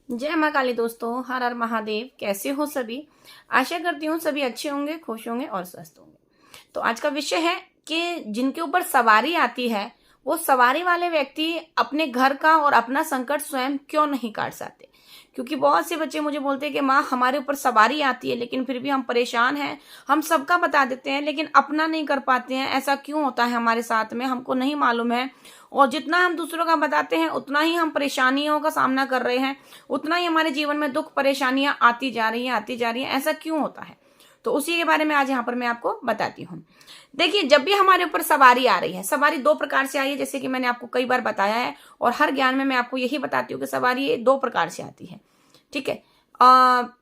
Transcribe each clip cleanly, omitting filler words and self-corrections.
जय माँ काली दोस्तों, हर हर महादेव। कैसे हो सभी? आशा करती हूँ सभी अच्छे होंगे, खुश होंगे और स्वस्थ होंगे। तो आज का विषय है कि जिनके ऊपर सवारी आती है वो सवारी वाले व्यक्ति अपने घर का और अपना संकट स्वयं क्यों नहीं काट सकते। क्योंकि बहुत से बच्चे मुझे बोलते हैं कि माँ हमारे ऊपर सवारी आती है लेकिन फिर भी हम परेशान हैं। हम सबका बता देते हैं लेकिन अपना नहीं कर पाते हैं। ऐसा क्यों होता है हमारे साथ में, हमको नहीं मालूम है। और जितना हम दूसरों का बताते हैं उतना ही हम परेशानियों का सामना कर रहे हैं, उतना ही हमारे जीवन में दुख परेशानियां आती जा रही हैं। ऐसा क्यों होता है? तो उसी के बारे में आज यहाँ पर मैं आपको बताती हूँ। देखिए, जब भी हमारे ऊपर सवारी आ रही है, सवारी दो प्रकार से आई है, जैसे कि मैंने आपको कई बार बताया है और हर ज्ञान में मैं आपको यही बताती हूँ कि सवारी दो प्रकार से आती है। ठीक है।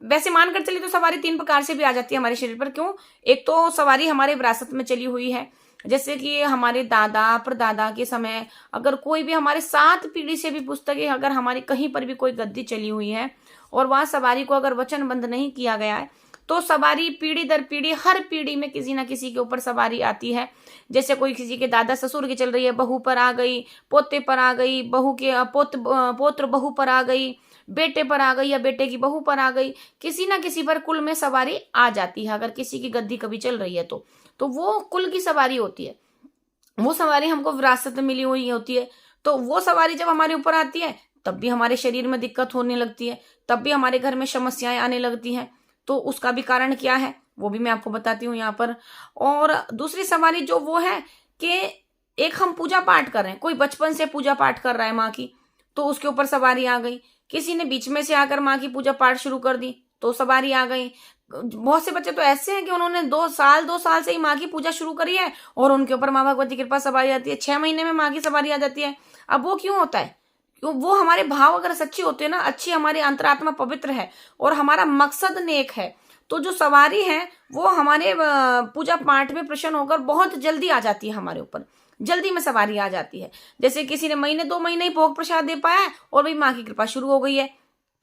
वैसे मानकर चलिए तो सवारी तीन प्रकार से भी आ जाती है हमारे शरीर पर। क्यों? एक तो सवारी हमारे विरासत में चली हुई है, जैसे कि हमारे दादा परदादा के समय अगर कोई भी हमारे 7 पीढ़ी से भी पुस्तकें अगर हमारी कहीं पर भी कोई गद्दी चली हुई है और वहां सवारी को अगर वचनबंद नहीं किया गया है तो सवारी पीढ़ी दर पीढ़ी हर पीढ़ी में किसी ना किसी के ऊपर सवारी आती है। जैसे कोई किसी के दादा ससुर की चल रही है, बहू पर आ गई, पोते पर आ गई, बहू के पोत्र बहू पर आ गई, बेटे पर आ गई या बेटे की बहू पर आ गई। किसी ना किसी पर कुल में सवारी आ जाती है अगर किसी की गद्दी कभी चल रही है तो वो कुल की सवारी होती है। वो सवारी हमको विरासत में मिली हुई होती है। तो वो सवारी जब हमारे ऊपर आती है तब भी हमारे शरीर में दिक्कत होने लगती है, तब भी हमारे घर में समस्याएं आने लगती हैं। तो उसका भी कारण क्या है वो भी मैं आपको बताती हूँ यहाँ पर। और दूसरी सवारी जो वो है कि एक हम पूजा पाठ कर रहे हैं, कोई बचपन से पूजा पाठ कर रहा है माँ की, तो उसके ऊपर सवारी आ गई। किसी ने बीच में से आकर माँ की पूजा पाठ शुरू कर दी तो सवारी आ गई। बहुत से बच्चे तो ऐसे हैं कि उन्होंने 2 साल से ही माँ की पूजा शुरू करी है और उनके ऊपर माँ भगवती की कृपा सवारी आती है। 6 महीने में माँ की सवारी आ जाती है। अब वो क्यों होता है? क्यों? वो हमारे भाव अगर सच्चे होते हैं ना, अच्छी हमारी अंतरात्मा पवित्र है और हमारा मकसद नेक है, तो जो सवारी है वो हमारे पूजा पाठ में प्रसन्न होकर बहुत जल्दी आ जाती है, हमारे ऊपर जल्दी में सवारी आ जाती है। जैसे किसी ने महीने 2 महीने ही भोग प्रसाद दे पाया है और भाई माँ की कृपा शुरू हो गई है,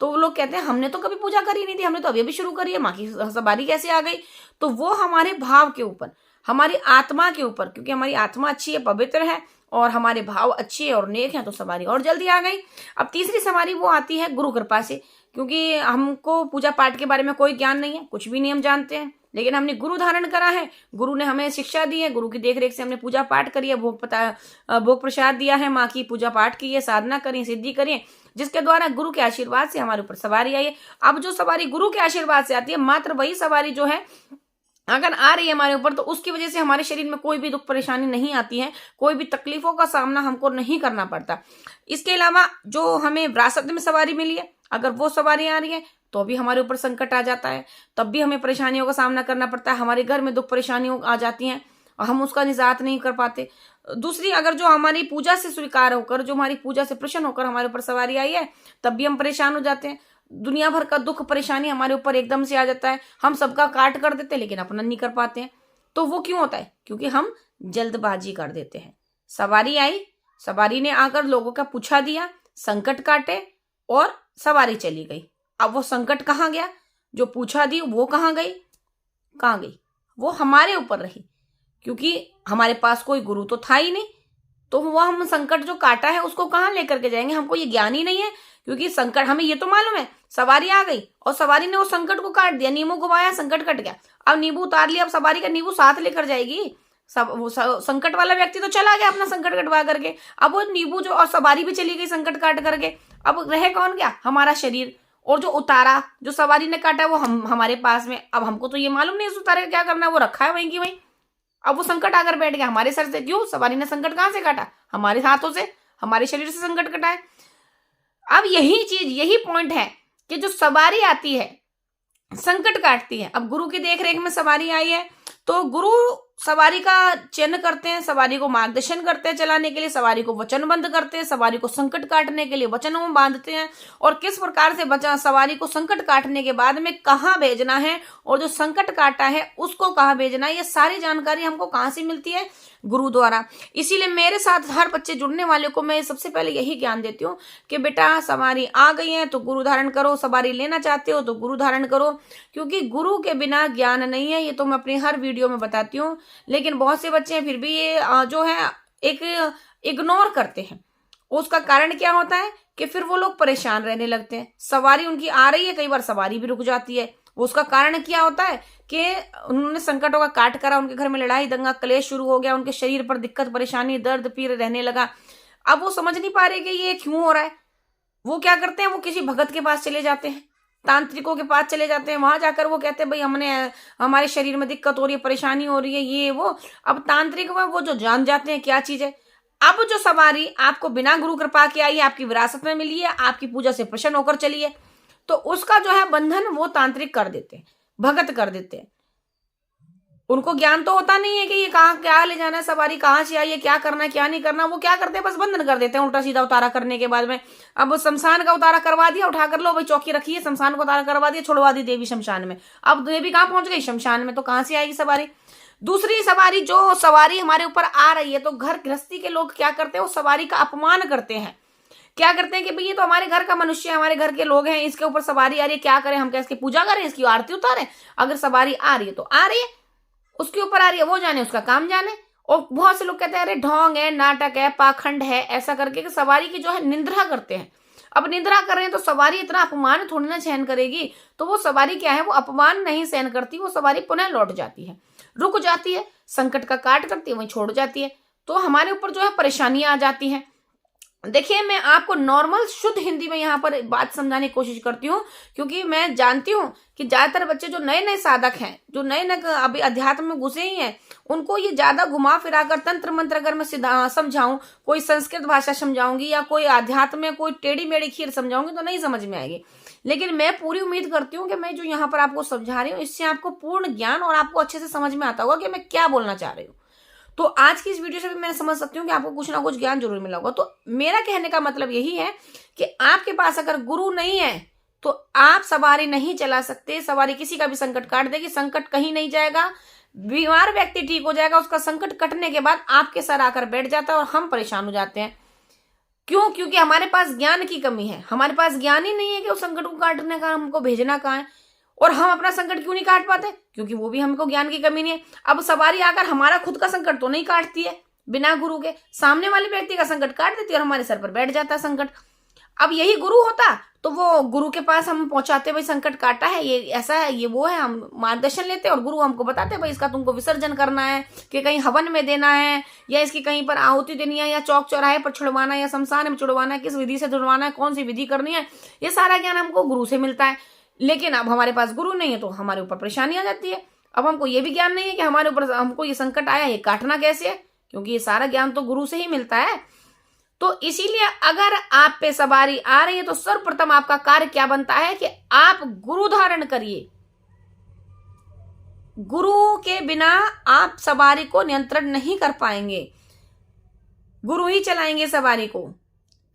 तो वो लोग कहते हैं हमने तो कभी पूजा करी नहीं थी, हमने तो अभी अभी शुरू करी है, माँ की सवारी कैसे आ गई? तो वो हमारे भाव के ऊपर, हमारी आत्मा के ऊपर, क्योंकि हमारी आत्मा अच्छी है, पवित्र है और हमारे भाव अच्छे और नेक हैं, तो सवारी और जल्दी आ गई। अब तीसरी सवारी वो आती है गुरु कृपा से, क्योंकि हमको पूजा पाठ के बारे में कोई ज्ञान नहीं है, कुछ भी नहीं हम जानते हैं, लेकिन हमने गुरु धारण करा है, गुरु ने हमें शिक्षा दी है, गुरु की देख रेख से हमने पूजा पाठ करी है, भोग प्रसाद दिया है, माँ की पूजा पाठ की है, साधना करी, सिद्धि करी, जिसके द्वारा गुरु के आशीर्वाद से हमारे ऊपर सवारी आई है। अब जो सवारी गुरु के आशीर्वाद से आती है, मात्र वही सवारी जो है अगर आ रही है हमारे ऊपर, तो उसकी वजह से हमारे शरीर में कोई भी दुख परेशानी नहीं आती है, कोई भी तकलीफों का सामना हमको नहीं करना पड़ता। इसके अलावा जो हमें विरासत में सवारी मिली है, अगर वो सवारी आ रही है तो भी हमारे ऊपर संकट आ जाता है, तब भी हमें परेशानियों का सामना करना पड़ता है, हमारे घर में दुख परेशानियों आ जाती हैं और हम उसका निजात नहीं कर पाते। दूसरी, अगर जो हमारी पूजा से स्वीकार होकर, जो हमारी पूजा से प्रसन्न होकर हमारे ऊपर सवारी आई है, तब भी हम परेशान हो जाते हैं। दुनिया भर का दुख परेशानी हमारे ऊपर एकदम से आ जाता है, हम सबका काट कर देते हैं लेकिन अपना नहीं कर पाते हैं। तो वो क्यों होता है? क्योंकि हम जल्दबाजी कर देते हैं। सवारी आई, सवारी ने आकर लोगों का पूछा दिया, संकट काटे और सवारी चली गई। अब वो संकट कहाँ गया? जो पूछा दी वो कहाँ गई? कहाँ गई? वो हमारे ऊपर रही, क्योंकि हमारे पास कोई गुरु तो था ही नहीं। तो वो हम संकट जो काटा है उसको कहाँ लेकर के जाएंगे? हमको ये ज्ञान ही नहीं है। क्योंकि संकट हमें ये तो मालूम है, सवारी आ गई और सवारी ने वो संकट को काट दिया, नींबू घुमाया, संकट कट गया। अब नींबू उतार लिया, अब सवारी का नींबू साथ लेकर जाएगी? सब वो संकट वाला व्यक्ति तो चला गया अपना संकट कटवा करके, अब वो नींबू जो और सवारी भी चली गई संकट काट करके। अब रहे कौन गया? हमारा शरीर। और जो उतारा, जो सवारी ने काटा, वो हम हमारे पास में। अब हमको तो ये मालूम नहीं इस उतारे का क्या करना है, वो रखा है वहीं की वहीं। अब वो संकट आकर बैठ गया हमारे सर से। क्यों? सवारी ने संकट कहाँ से काटा? हमारे हाथों से, हमारे शरीर से संकट कटा है। अब यही चीज, यही पॉइंट है कि जो सवारी आती है संकट काटती है। अब गुरु की देख रेख में सवारी आई है तो गुरु सवारी का चयन करते हैं, सवारी को मार्गदर्शन करते हैं चलाने के लिए, सवारी को वचनबंद करते हैं, सवारी को संकट काटने के लिए वचनों में बांधते हैं, और किस प्रकार से बचा सवारी को संकट काटने के बाद में कहाँ भेजना है और जो संकट काटा है उसको कहाँ भेजना है, ये सारी जानकारी हमको कहाँ से मिलती है? गुरु द्वारा। इसीलिए मेरे साथ हर बच्चे जुड़ने वाले को मैं सबसे पहले यही ज्ञान देती हूँ कि बेटा सवारी आ गई है तो गुरु धारण करो, सवारी लेना चाहते हो तो गुरु धारण करो, क्योंकि गुरु के बिना ज्ञान नहीं है। ये तो मैं अपनी हर वीडियो में बताती हूँ, लेकिन बहुत से बच्चे फिर भी ये जो है एक इग्नोर करते हैं। उसका कारण क्या होता है कि फिर वो लोग परेशान रहने लगते हैं। सवारी उनकी आ रही है, कई बार सवारी भी रुक जाती है। उसका कारण क्या होता है कि उन्होंने संकटों का काट करा, उनके घर में लड़ाई दंगा क्लेश शुरू हो गया, उनके शरीर पर दिक्कत परेशानी दर्द पीड़ रहने लगा। अब वो समझ नहीं पा रहे कि ये क्यों हो रहा है। वो क्या करते हैं, वो किसी भगत के पास चले जाते हैं, तांत्रिकों के पास चले जाते हैं। वहां जाकर वो कहते हैं भाई हमारे शरीर में दिक्कत हो रही है, परेशानी हो रही है, ये वो। अब तांत्रिक में वो जो जान जाते हैं क्या चीज है। अब जो सवारी आपको बिना गुरु कृपा के आई है, आपकी विरासत में मिली है, आपकी पूजा से प्रसन्न होकर चली है, तो उसका जो है बंधन वो तांत्रिक कर देते हैं, भगत कर देते हैं। उनको ज्ञान तो होता नहीं है कि ये कहाँ क्या ले जाना है, सवारी कहाँ से आई है, क्या करना है क्या नहीं करना। वो क्या करते हैं, बस बंधन कर देते हैं उल्टा सीधा उतारा करने के बाद में। अब वो शमशान का उतारा करवा दिया, उठा कर लो भाई चौकी रखी है, शमशान का उतारा करवा दिया, छोड़वा दी देवी शमशान में। अब देवी कहाँ पहुंच गई, शमशान में, तो कहाँ से आएगी सवारी। दूसरी सवारी, जो सवारी हमारे ऊपर आ रही है, तो घर गृहस्थी के लोग क्या करते हैं, वो सवारी का अपमान करते हैं। क्या करते हैं कि भाई ये तो हमारे घर का मनुष्य है, हमारे घर के लोग हैं, इसके ऊपर सवारी आ रही है, क्या करें हम, क्या इसकी पूजा करें, इसकी आरती उतारें। अगर सवारी आ रही है तो आ रही है, उसके ऊपर आ रही है, वो जाने, उसका काम जाने। और बहुत से लोग कहते हैं अरे ढोंग है, नाटक है, पाखंड है, ऐसा करके कि सवारी की जो है निंद्रा करते हैं। अब निंद्रा कर रहे हैं तो सवारी इतना अपमान थोड़ी ना सहन करेगी। तो वो सवारी क्या है, वो अपमान नहीं सहन करती, वो सवारी पुनः लौट जाती है, रुक जाती है, संकट का काट करती है, वहीं छोड़ जाती है। तो हमारे ऊपर जो है परेशानियां आ जाती हैं। देखिए, मैं आपको नॉर्मल शुद्ध हिंदी में यहाँ पर बात समझाने की कोशिश करती हूँ, क्योंकि मैं जानती हूँ कि ज्यादातर बच्चे जो नए नए साधक हैं, जो नए नए अभी अध्यात्म में घुसे ही हैं, उनको ये ज्यादा घुमा फिरा कर तंत्र मंत्र अगर मैं समझाऊं, कोई संस्कृत भाषा समझाऊंगी या कोई अध्यात्म में कोई टेढ़ी मेढ़ी खीर समझाऊंगी तो नहीं समझ में आएगी। लेकिन मैं पूरी उम्मीद करती हूँ कि मैं जो यहाँ पर आपको समझा रही हूँ, इससे आपको पूर्ण ज्ञान और आपको अच्छे से समझ में आता होगा कि मैं क्या बोलना चाह रही हूँ। तो आज की इस वीडियो से भी मैं समझ सकती हूँ कि आपको कुछ ना कुछ ज्ञान जरूर मिला होगा। तो मेरा कहने का मतलब यही है कि आपके पास अगर गुरु नहीं है तो आप सवारी नहीं चला सकते। सवारी किसी का भी संकट काट देगी, संकट कहीं नहीं जाएगा। बीमार व्यक्ति ठीक हो जाएगा, उसका संकट कटने के बाद आपके सर आकर बैठ जाता है और हम परेशान हो जाते हैं। क्यों? क्योंकि हमारे पास ज्ञान की कमी है, हमारे पास ज्ञान ही नहीं है कि उस संकट को काटने का हमको भेजना कहाँ है। और हम अपना संकट क्यों नहीं काट पाते? क्योंकि वो भी हमको ज्ञान की कमी नहीं है। अब सवारी आकर हमारा खुद का संकट तो नहीं काटती है, बिना गुरु के सामने वाले व्यक्ति का संकट काट देती है और हमारे सर पर बैठ जाता है संकट। अब यही गुरु होता तो वो गुरु के पास हम पहुंचाते, भाई संकट काटा है, ये ऐसा है, ये वो है, हम मार्गदर्शन लेते और गुरु हमको बताते भाई इसका तुमको विसर्जन करना है, कि कहीं हवन में देना है, या इसकी कहीं पर आहुति देनी है, या चौक चौराहे पर छुड़वाना है, या शमशान में छुड़वाना है, किस विधि से छुड़वाना है, कौन सी विधि करनी है, ये सारा ज्ञान हमको गुरु से मिलता है। लेकिन अब हमारे पास गुरु नहीं है तो हमारे ऊपर परेशानी आ जाती है। अब हमको ये भी ज्ञान नहीं है कि हमारे ऊपर हमको ये संकट आया, ये काटना कैसे है, क्योंकि ये सारा ज्ञान तो गुरु से ही मिलता है। तो इसीलिए अगर आप पे सवारी आ रही है तो सर्वप्रथम आपका कार्य क्या बनता है कि आप गुरु धारण करिए। गुरु के बिना आप सवारी को नियंत्रण नहीं कर पाएंगे, गुरु ही चलाएंगे सवारी को।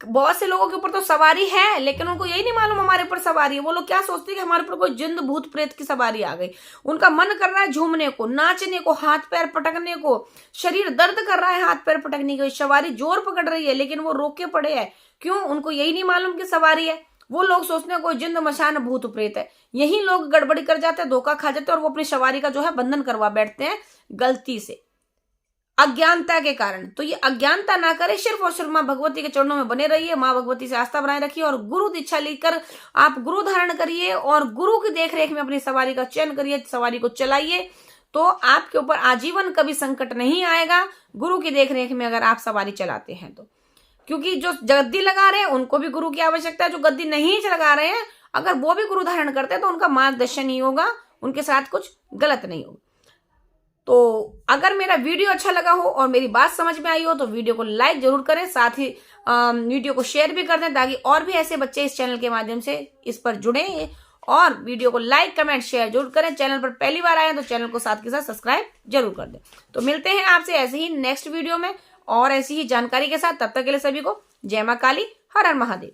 बहुत से लोगों के ऊपर तो सवारी है लेकिन उनको यही नहीं मालूम हमारे ऊपर सवारी है। वो लोग क्या सोचते हैं कि हमारे ऊपर कोई जिंद भूत प्रेत की सवारी आ गई। उनका मन कर रहा है झूमने को, नाचने को, हाथ पैर पटकने को, शरीर दर्द कर रहा है हाथ पैर पटकने को, सवारी जोर पकड़ रही है लेकिन वो रोके पड़े हैं। क्यों? उनको यही नहीं मालूम कि सवारी है। वो लोग सोचते हैं कोई जिंद मशान भूत प्रेत है। यही लोग गड़बड़ी कर जाते हैं, धोखा खा जाते हैं और वो अपनी सवारी का जो है बंधन करवा बैठते हैं गलती से, अज्ञानता के कारण। तो ये अज्ञानता ना करे, सिर्फ और सिर्फ माँ भगवती के चरणों में बने रहिए, माँ भगवती से आस्था बनाए रखिए और गुरु दीक्षा लेकर आप गुरु धारण करिए और गुरु की देखरेख में अपनी सवारी का चयन करिए, सवारी को चलाइए, तो आपके ऊपर आजीवन कभी संकट नहीं आएगा गुरु की देखरेख में अगर आप सवारी चलाते हैं तो। क्योंकि जो गद्दी लगा रहे हैं उनको भी गुरु की आवश्यकता है, जो गद्दी नहीं लगा रहे हैं अगर वो भी गुरु धारण करते हैं तो उनका मार्गदर्शन ही होगा, उनके साथ कुछ गलत नहीं होगा। तो अगर मेरा वीडियो अच्छा लगा हो और मेरी बात समझ में आई हो तो वीडियो को लाइक जरूर करें, साथ ही वीडियो को शेयर भी कर दें ताकि और भी ऐसे बच्चे इस चैनल के माध्यम से इस पर जुड़े। और वीडियो को लाइक कमेंट शेयर जरूर करें। चैनल पर पहली बार आए तो चैनल को साथ के साथ सब्सक्राइब जरूर कर दें। तो मिलते हैं आपसे ऐसे ही नेक्स्ट वीडियो में और ऐसी ही जानकारी के साथ। तब तक के लिए सभी को जय मां काली, हर हर महादेव।